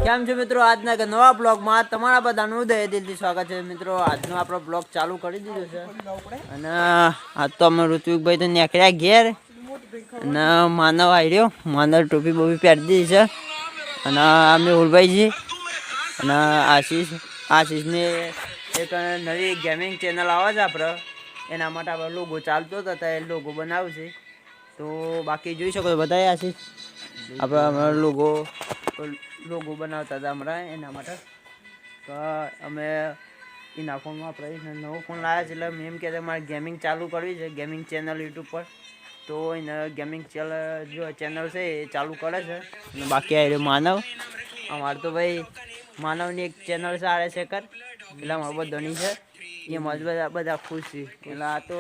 કેમ છો મિત્રો? આજના કે નવા બ્લોગમાં તમારા બધાનું ઉદય દિલથી સ્વાગત છે મિત્રો. આજનો આપણો બ્લોગ ચાલુ કરી દીધો છે અને આજ તો અમે ઋત્વિકભાઈ તો નીકળ્યા ઘેર અને માનવ આવી રહ્યો. માનવ ટોપી બોપી પહેરી દીધી છે અને અમે ઉલભાઈજી અને આશીષને એક નવી ગેમિંગ ચેનલ આવે છે આપણે એના માટે આપણે લોગો ચાલતો હતો એ લોગો બનાવશે. તો બાકી જોઈ શકો બધાએ આશીષ આપણે લોગો બનાવતા હતા હમણાં એના માટે તો અમે એના ફોનમાં આપણે નવો ફોન લાવ્યા છે એટલે મેં એમ કહેતા મારે ગેમિંગ ચાલુ કરવી છે, ગેમિંગ ચેનલ યુટ્યુબ પર. તો એને ગેમિંગ ચેનલ છે એ ચાલુ કરે છે અને બાકી આવી રહ્યો માનવ. અમારે તો ભાઈ માનવની એક ચેનલ છે આરે શેખર એટલે અમારે બધાની છે એમાં જ બધા ખુશ છે. એટલે આ તો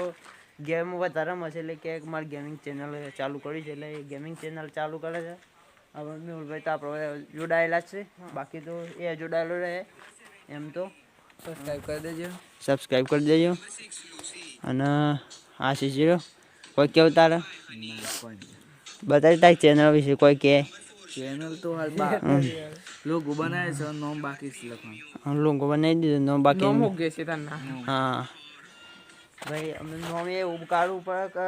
ગેમ વધારે રમે છે એટલે કે મારે ગેમિંગ ચેનલ ચાલુ કરવી છે એટલે એ ગેમિંગ ચેનલ ચાલુ કરે છે. હવે મેહુલભાઈ તો આપણે જોડાયેલા જ છે, બાકી તો એ જોડાયેલો રહે એમ તો સબસ્ક્રાઈબ કરી દેજો અને આશીષ કોઈ કેવું તારે બતાવી તારી ચેનલ વિશે કોઈ કે ચેનલ તો હાલ લોગો બનાવે છે, નોમ બાકી છે લખવાનું. લોગો બનાવી દીધો, નોમ બાકી. નોમ હોગે છે તને. હા ભાઈ અમે નોમ એવું કાઢવું પડે કે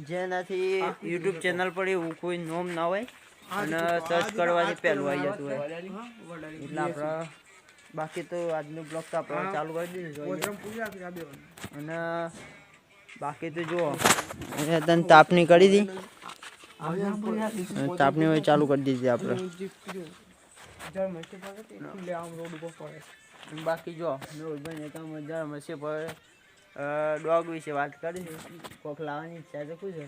જેનાથી યુટ્યુબ ચેનલ પર એવું કોઈ નોમ ના હોય અને સર્ચ કરવાથી પહેલું આવી જતું હોય એટલે આપણે બાકી તો આજનું બ્લોગ તો આપણે ચાલુ કરી દીધું અને બાકી તો જુઓ તને તાપણી કરી હતી, તાપણી હોય ચાલુ કરી દીધી આપણે. બાકી જો મેહુલભાઈને કામ જરા મસે પર ડોગ વિશે વાત કરી કોક લાવવાની ઈચ્છા તો શું છે?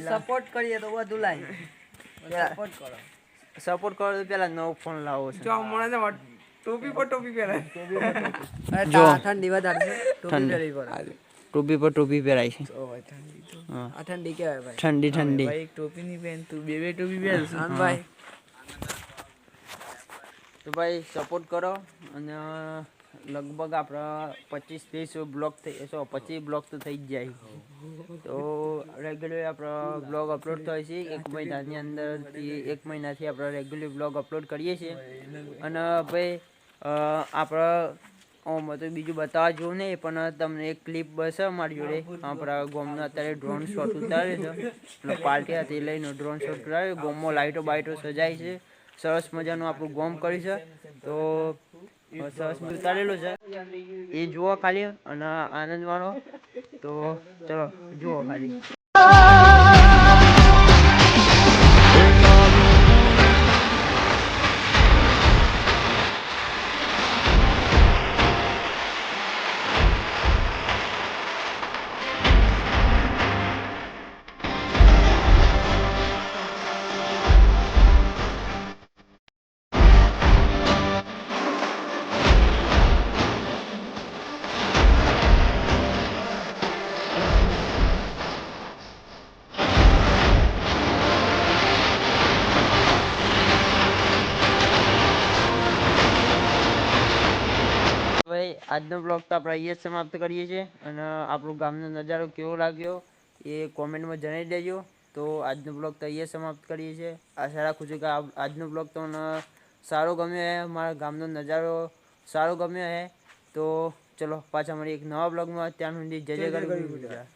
સપોર્ટ કરીએ તો બધું લાઈ સપોર્ટ કરો તો પેલા નવો ફોન લાવો છે. ટોપી પર ટોપી પહેરાય. જો ઠંડી વધારે છે, ટોપી પહેરવી પડે. ટોપી પર ટોપી પહેરાય છે. આ ઠંડી કહેવાય ભાઈ. ઠંડી ઠંડી ભાઈ ટોપી નહીં પહેન તું બે ટોપી પહેરશું. હા ભાઈ તો ભાઈ સપોર્ટ કરો અને લગભગ આપણા 25-30 બ્લોગ 25 બ્લોગ તો થઈ જ જાય. તો રેગ્યુલર આપણા બ્લોગ અપલોડ થાય છે એક મહિનાની અંદરથી, એક મહિનાથી આપણે રેગ્યુલર બ્લોગ અપલોડ કરીએ છીએ. અને ભાઈ આપણે આમાં તો બીજું બતાવવા જેવું નહીં પણ તમને એક ક્લિપ બસ મારી જોડે આપણા ગામનો અત્યારે ડ્રોન શોટ ઉતારે છે એટલે પાર્ટી હતી લઈને ડ્રોન શોટ કરાવ્યો. ગામમાં લાઇટો બાઇટો સજાય છે, સરસ મજાનું આપણું ગામ કરી છે તો સરસ ઉતારેલું છે એ જુઓ ખાલી અને આનંદ માણો. તો ચલો જુઓ ખાલી. ભાઈ આજનો બ્લોગ તો આપણે અહીંયા જ સમાપ્ત કરીએ છીએ અને આપણું ગામનો નજારો કેવો લાગ્યો એ કોમેન્ટમાં જણાવી દેજો. તો આજનો બ્લોગ તો અહીંયા સમાપ્ત કરીએ છીએ. આશા રાખું છું કે આજનો બ્લોગ તમને સારો ગમ્યો હે, મારા ગામનો નજારો સારો ગમ્યો હે. તો ચલો પાછા મળીએ એક નવા બ્લોગમાં. ત્યાં સુધી જય જય ગરવી ગુજરાત.